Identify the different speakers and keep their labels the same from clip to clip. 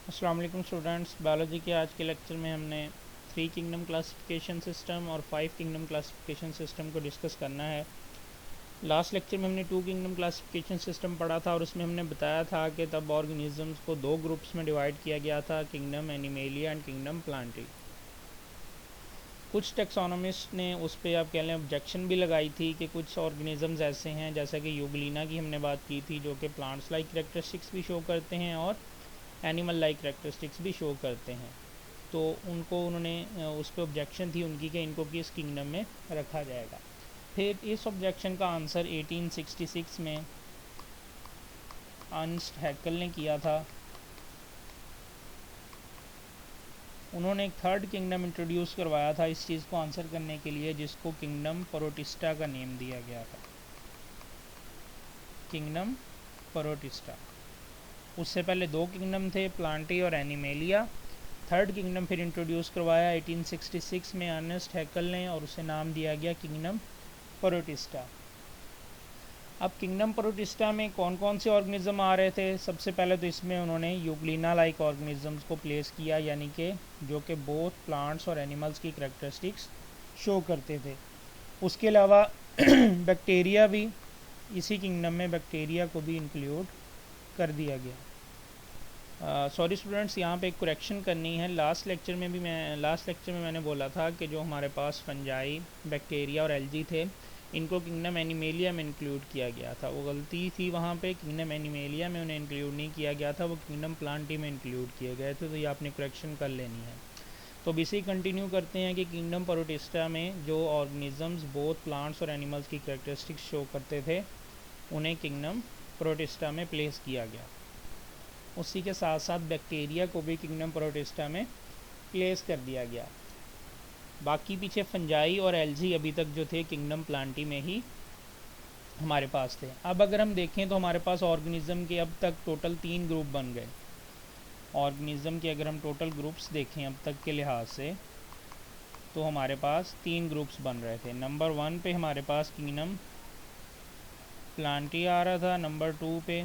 Speaker 1: अस्सलाम वालेकुम students. Biology के आज के लेक्चर में हमने 3 किंगडम क्लासिफिकेशन सिस्टम और 5 किंगडम क्लासिफिकेशन सिस्टम को डिस्कस करना है। लास्ट लेक्चर में हमने 2 किंगडम क्लासिफिकेशन सिस्टम पढ़ा था और उसमें हमने बताया था कि तब ऑर्गेनिजम्स को 2 ग्रुप्स में डिवाइड किया गया था, kingdom animalia and kingdom Plantae. कुछ टेक्सोनोमिस्ट ने उस पर आप कह लें ऑब्जेक्शन भी लगाई थी कि कुछ ऑर्गेनिजम्स ऐसे हैं, जैसा कि यूग्लिना की हमने बात की थी, जो कि प्लांट्स लाइक कैरेक्टरिस्टिक्स भी शो करते हैं और एनिमल लाइक कैरेक्टरिस्टिक्स भी शो करते हैं। तो उनको उन्होंने उस पर ऑब्जेक्शन थी उनकी कि इनको किस किंगडम में रखा जाएगा। फिर इस ऑब्जेक्शन का आंसर 1866 में अर्नस्ट हैकल ने किया था। उन्होंने एक थर्ड किंगडम इंट्रोड्यूस करवाया था इस चीज़ को आंसर करने के लिए, जिसको किंगडम प्रोटिस्टा का नेम दिया गया था, किंगडम प्रोटिस्टा। उससे पहले 2 किंगडम थे, प्लांटी और एनिमेलिया। थर्ड किंगडम फिर इंट्रोड्यूस करवाया 1866 में अर्नेस्ट हैकल ने और उसे नाम दिया गया किंगडम प्रोटिस्टा। अब किंगडम प्रोटिस्टा में कौन कौन से ऑर्गेनिज्म आ रहे थे? सबसे पहले तो इसमें उन्होंने यूग्लिना लाइक ऑर्गेनिजम्स को प्लेस किया, यानी कि जो कि बोथ प्लांट्स और एनिमल्स की करैक्टरिस्टिक्स शो करते थे। उसके अलावा बैक्टीरिया भी, इसी किंगडम में बैक्टीरिया को भी इंक्लूड कर दिया गया। सॉरी स्टूडेंट्स, यहाँ पे एक करेक्शन करनी है। लास्ट लेक्चर में मैंने बोला था कि जो हमारे पास फंजाई, बैक्टीरिया और एल्गी थे, इनको किंगडम एनिमेलिया में इंक्लूड किया गया था। वो गलती थी वहाँ पे, किंगडम एनिमेलिया में उन्हें इंक्लूड नहीं किया गया था, वो किंगडम प्लांटी में इंक्लूड किए गए थे। तो ये आपने करेक्शन कर लेनी है। तो अब इसे कंटिन्यू करते हैं कि किंगडम प्रोटिस्टा में जो ऑर्गेनिजम्स बोथ प्लांट्स और एनिमल्स की कैरेक्टरिस्टिक्स शो करते थे, उन्हें किंगडम प्रोटिस्टा में प्लेस किया गया। उसी के साथ साथ बैक्टीरिया को भी किंगडम प्रोटिस्टा में प्लेस कर दिया गया। बाकी पीछे फंजाई और एल्गी अभी तक जो थे किंगडम प्लांटी में ही हमारे पास थे। अब अगर हम देखें तो हमारे पास ऑर्गेनिज्म के अब तक टोटल 3 ग्रुप बन गए। ऑर्गेनिज्म के अगर हम टोटल ग्रुप्स देखें अब तक के लिहाज से, तो हमारे पास 3 ग्रुप्स बन रहे थे। नंबर 1 पे हमारे पास किंगडम प्लांटी आ रहा था, नंबर 2 पे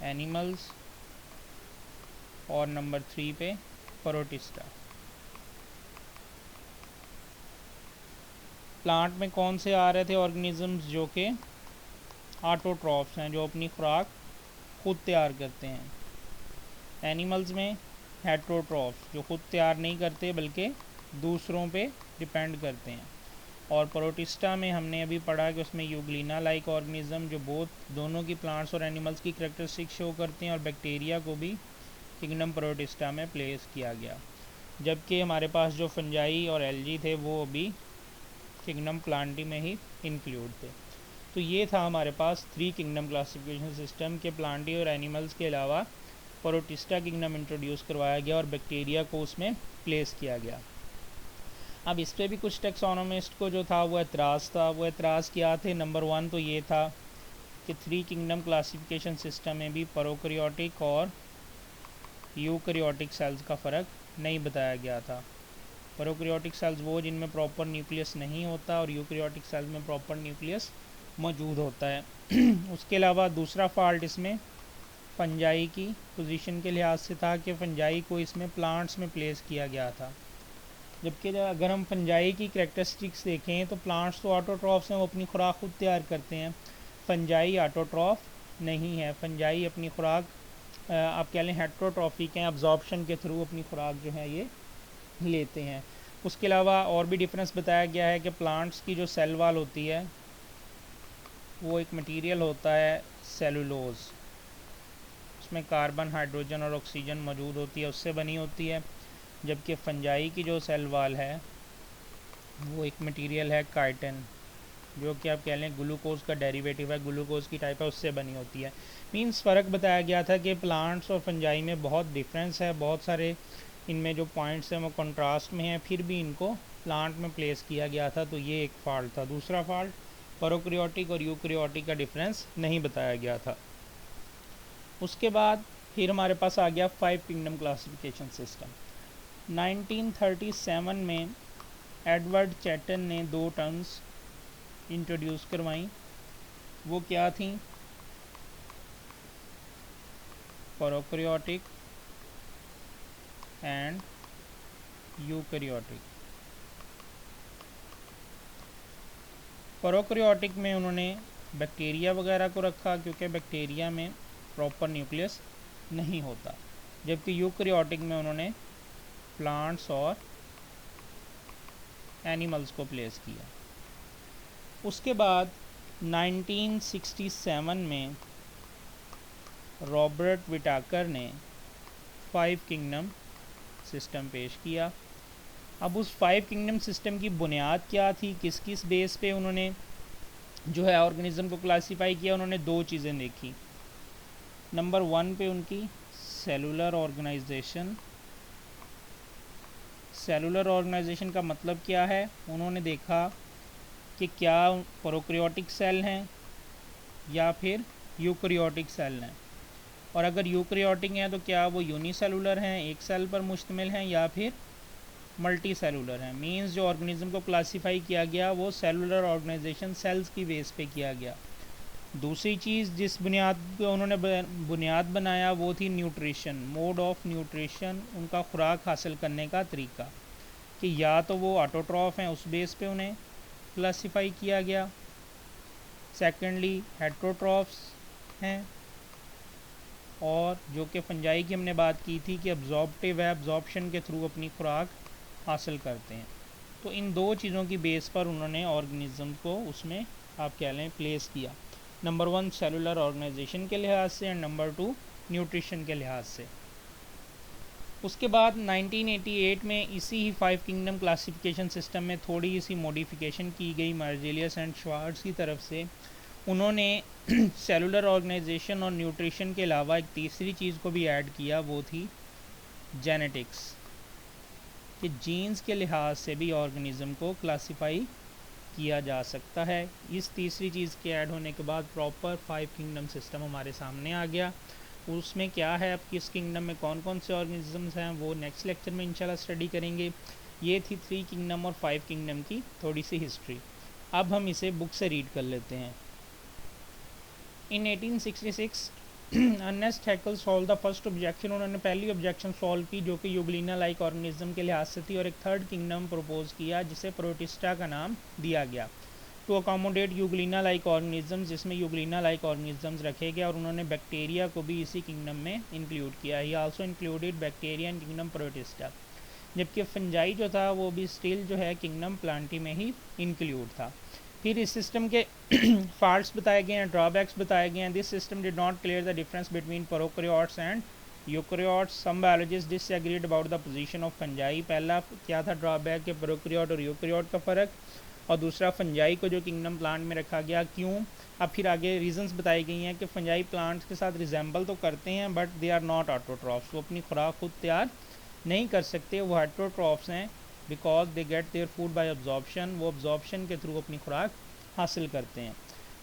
Speaker 1: एनिमल्स और नंबर 3 पे प्रोटिस्टा। प्लांट में कौन से आ रहे थे ऑर्गेनिजम्स? जो कि ऑटोट्रॉफ्स हैं, जो अपनी खुराक खुद तैयार करते हैं। एनिमल्स में हेट्रोट्रॉफ्स, जो खुद तैयार नहीं करते बल्कि दूसरों पे डिपेंड करते हैं। और प्रोटिस्टा में हमने अभी पढ़ा कि उसमें यूग्लिना लाइक ऑर्गेनिज्म, जो दोनों की प्लांट्स और एनिमल्स की करैक्टरिस्टिक शो करते हैं। और बैक्टीरिया को भी किंगडम प्रोटिस्टा में प्लेस किया गया। जबकि हमारे पास जो फंजाई और एल्गी थे वो अभी किंगडम प्लांटी में ही इंक्लूड थे। तो ये था हमारे पास 3 किंगडम क्लासिफिकेशन सिस्टम के। प्लांटी और एनिमल्स के अलावा प्रोटिस्टा किंगडम इंट्रोड्यूस करवाया गया और बैक्टीरिया को उसमें प्लेस किया गया। अब इस पर भी कुछ टेक्सोनोमिस्ट को जो था वो एतराज़ था। वो एतराज़ क्या थे? नंबर 1 तो ये था कि 3 किंगडम क्लासिफिकेशन सिस्टम में भी प्रोकैरियोटिक और यूकैरियोटिक सेल्स का फ़र्क नहीं बताया गया था। प्रोकैरियोटिक सेल्स वो जिनमें प्रॉपर न्यूक्लियस नहीं होता और यूकैरियोटिक सेल्स में प्रॉपर न्यूक्लियस मौजूद होता है। उसके अलावा दूसरा फॉल्ट इसमें फंजाई की पोजीशन के लिहाज से था कि फंजाई को इसमें प्लांट्स में प्लेस किया गया था। जबकि अगर हम फंजाई की करैक्टरिस्टिक्स देखें तो प्लांट्स तो ऑटोट्रॉफ्स हैं, वो अपनी खुराक खुद तैयार करते हैं। फंजाई ऑटोट्रॉफ नहीं है। फंजाई अपनी खुराक आप कह लें हेट्रोट्रॉफिक हैं, अब्जॉर्प्शन के थ्रू अपनी खुराक जो है ये लेते हैं। उसके अलावा और भी डिफरेंस बताया गया है कि प्लांट्स की जो सेल वाल होती है वो एक मटेरियल होता है सेलुलोज, उसमें कार्बन, हाइड्रोजन और ऑक्सीजन मौजूद होती है, उससे बनी होती है। जबकि फंजाई की जो सेल वाल है वो एक मटेरियल है काइटिन, जो कि आप कह लें ग्लूकोज का डेरिवेटिव है, ग्लूकोज की टाइप है, उससे बनी होती है। मीन्स फ़र्क बताया गया था कि प्लांट्स और फंजाई में बहुत डिफरेंस है, बहुत सारे इनमें जो पॉइंट्स हैं वो कंट्रास्ट में हैं, फिर भी इनको प्लांट में प्लेस किया गया था। तो ये एक फॉल्ट था। दूसरा फॉल्ट, प्रोकैरियोटिक और यूकैरियोटिक का डिफरेंस नहीं बताया गया था। उसके बाद फिर हमारे पास आ गया 5 किंगडम क्लासिफिकेशन सिस्टम। 1937 में एडवर्ड चैटन ने 2 टर्म्स इंट्रोड्यूस करवाई। वो क्या थी? Prokaryotic and eukaryotic. प्रोकैरियोटिक में उन्होंने बैक्टीरिया वगैरह को रखा क्योंकि बैक्टीरिया में प्रॉपर न्यूक्लियस नहीं होता, जबकि यूकैरियोटिक में उन्होंने प्लांट्स और एनिमल्स को प्लेस किया। उसके बाद 1967 में रॉबर्ट विटाकर ने 5 किंगडम सिस्टम पेश किया। अब उस 5 किंगडम सिस्टम की बुनियाद क्या थी, किस किस बेस पे उन्होंने जो है ऑर्गेनिज्म को क्लासीफाई किया, उन्होंने 2 चीज़ें देखी। नंबर 1 पे उनकी सेलुलर ऑर्गेनाइजेशन। सेलुलर ऑर्गेनाइजेशन का मतलब क्या है, उन्होंने देखा कि क्या प्रोकैरियोटिक सेल हैं या फिर यूकैरियोटिक सेल हैं, और अगर यूकैरियोटिक हैं तो क्या वो यूनिसेलुलर हैं, एक सेल पर मुश्तमिल हैं, या फिर मल्टी सेलुलर हैं। मींस जो ऑर्गेनिज्म को क्लासीफाई किया गया वो सेलुलर ऑर्गेनाइजेशन सेल्स की बेस पे किया गया। दूसरी चीज़ जिस बुनियाद पे उन्होंने बुनियाद बनाया वो थी न्यूट्रिशन, मोड ऑफ न्यूट्रिशन, उनका खुराक हासिल करने का तरीका, कि या तो वो ऑटोट्रॉफ हैं, उस बेस पे उन्हें क्लासीफाई किया गया। सेकेंडली हेट्रोट्रॉफ्स हैं, और जो कि फंजाई की हमने बात की थी कि अब्जॉर्प्टिव है, अब्जॉर्प्शन के थ्रू अपनी खुराक हासिल करते हैं। तो इन 2 चीज़ों की बेस पर उन्होंने ऑर्गेनिज्म को उसमें आप कह लें प्लेस किया। नंबर 1 सेलुलर ऑर्गेनाइजेशन के लिहाज से, एंड नंबर 2 न्यूट्रिशन के लिहाज से। उसके बाद 1988 में इसी ही 5 किंगडम क्लासिफिकेशन सिस्टम में थोड़ी सी मॉडिफिकेशन की गई मार्जेलियस एंड श्वार्ट्ज की तरफ से। उन्होंने सेलुलर ऑर्गेनाइजेशन और न्यूट्रिशन के अलावा एक तीसरी चीज़ को भी ऐड किया, वो थी जेनेटिक्स, कि जीन्स के लिहाज से भी ऑर्गेनिज्म को क्लासिफाई किया जा सकता है। इस तीसरी चीज़ के ऐड होने के बाद प्रॉपर 5 किंगडम सिस्टम हमारे सामने आ गया। उसमें क्या है, अब किस किंगडम में कौन कौन से ऑर्गेनिजम्स हैं वो नेक्स्ट लेक्चर में इंशाल्लाह स्टडी करेंगे। ये थी 3 किंगडम और 5 किंगडम की थोड़ी सी हिस्ट्री। अब हम इसे बुक से रीड कर लेते हैं। In 1866 Ernest Haeckel solve the first objection. उन्होंने पहली ऑब्जेक्शन सॉल्व की जो कि यूग्लिना लाइक ऑर्गेनिज्म के लिहाज से थी, और एक थर्ड किंगडम प्रपोज किया जिसे प्रोटिस्टा का नाम दिया गया, to accommodate euglena like organism, जिसमें यूग्लिना लाइक ऑर्गेनिज्म्स रखे गए, और उन्होंने बैक्टीरिया को भी इसी किंगडम में इंक्लूड किया। ही आल्सो इंक्लूडेड बैक्टीरिया इन किंगडम प्रोटिस्टा, जबकि फंजाई जो था वो भी स्टिल जो है किंगडम प्लांटी में ही इंक्लूड था। फिर इस सिस्टम के फॉल्ट्स बताए गए हैं, ड्रॉबैक्स बताए गए हैं। This system did not clear the difference between prokaryotes and eukaryotes. Some biologist disagreed about the position of fungi. पहला क्या था ड्रॉबैक, के प्रोकैरियोट और यूकैरियोट का फ़र्क, और दूसरा फंजाई को जो किंगडम प्लांट में रखा गया क्यों। अब फिर आगे रीजंस बताई गई हैं कि फंजाई प्लांट्स के साथ रिजेंबल तो करते हैं but they are not autotrophs, वो अपनी खुराक खुद तैयार नहीं कर सकते, वो हेट्रोट्रॉफ्स हैं, because they get their food by absorption, वो अब्जॉर्प्शन के थ्रू अपनी खुराक हासिल करते हैं।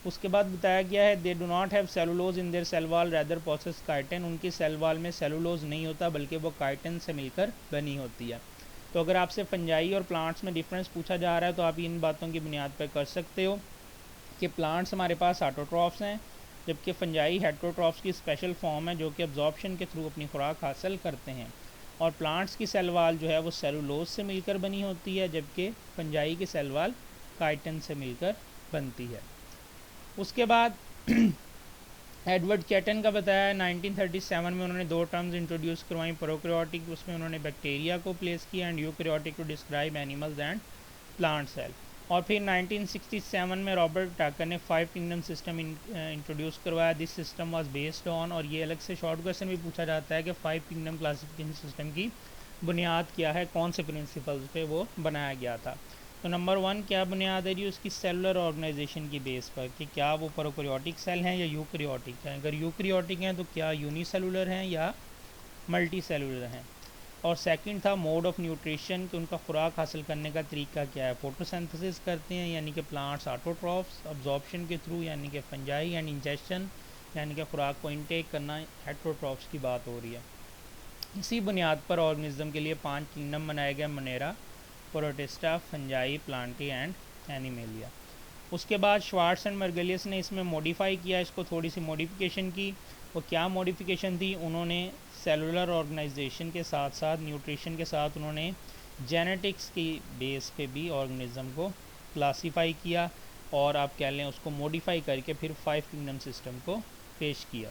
Speaker 1: उसके बाद बताया गया है they do not have cellulose in their cell wall rather possess chitin, उनकी सेल वॉल में सेलुलोज नहीं होता बल्कि वो काइटिन से मिलकर बनी होती है। तो अगर आपसे फंजाई और प्लांट्स में डिफरेंस पूछा जा रहा है तो आप इन बातों की बुनियाद पर कर सकते हो कि प्लांट्स हमारे पास ऑटोट्रॉफ्स हैं, जबकि फंजाई हेट्रोट्रॉफ्स की स्पेशल फॉर्म है जो कि अब्जॉर्प्शन के थ्रू अपनी खुराक हासिल करते हैं, और प्लांट्स की सेल वाल जो है वो सेलुलोज से मिलकर बनी होती है, जबकि फंजाई की सेल वाल काइटिन से मिलकर बनती है। उसके बाद एडवर्ड चैटन का बताया 1937 में उन्होंने 2 टर्म्स इंट्रोड्यूस करवाई, प्रोकैरियोटिक उसमें उन्होंने बैक्टीरिया को प्लेस किया, and eukaryotic to describe animals and plant cell. और फिर 1967 में रॉबर्ट टाकर ने 5 किंगडम सिस्टम इंट्रोड्यूस करवाया। This system was based on, और ये अलग से शॉर्ट क्वेश्चन भी पूछा जाता है कि 5 किंगडम क्लासिफिकेशन सिस्टम की बुनियाद क्या है, कौन से प्रिंसिपल्स पे वो बनाया गया था। तो नंबर 1 क्या बुनियाद है जी, उसकी सेलुलर ऑर्गेनाइजेशन की बेस पर, कि क्या वो प्रोकैरियोटिक सेल हैं या यूकैरियोटिक हैं। अगर यूकैरियोटिक हैं तो क्या यूनिसेलुलर हैं या मल्टी सेलुलर हैं। और सेकंड था मोड ऑफ न्यूट्रिशन, कि उनका खुराक हासिल करने का तरीका क्या है, फोटोसिंथेसिस करते हैं यानी कि प्लांट्स ऑटोट्रॉफ्स, अब्जॉर्प्शन के थ्रू यानी कि फंजाई, एंड इंजेक्शन यानी कि खुराक को इनटेक करना हेट्रोट्रॉफ्स की बात हो रही है। इसी बुनियाद पर ऑर्गेनिज्म के लिए 5 किंगडम बनाए गए, Monera, protista, fungi, Plantae and animalia. उसके बाद श्वार्ट्स एंड मार्गेलियस ने इसमें मॉडिफाई किया, इसको थोड़ी सी मॉडिफिकेशन की। वो क्या मॉडिफिकेशन थी, उन्होंने सेलुलर ऑर्गेनाइजेशन के साथ साथ न्यूट्रिशन के साथ उन्होंने जेनेटिक्स की बेस पे भी ऑर्गेनिज़म को क्लासीफाई किया और आप कह लें उसको मॉडिफाई करके फिर 5 किंगडम सिस्टम को पेश किया।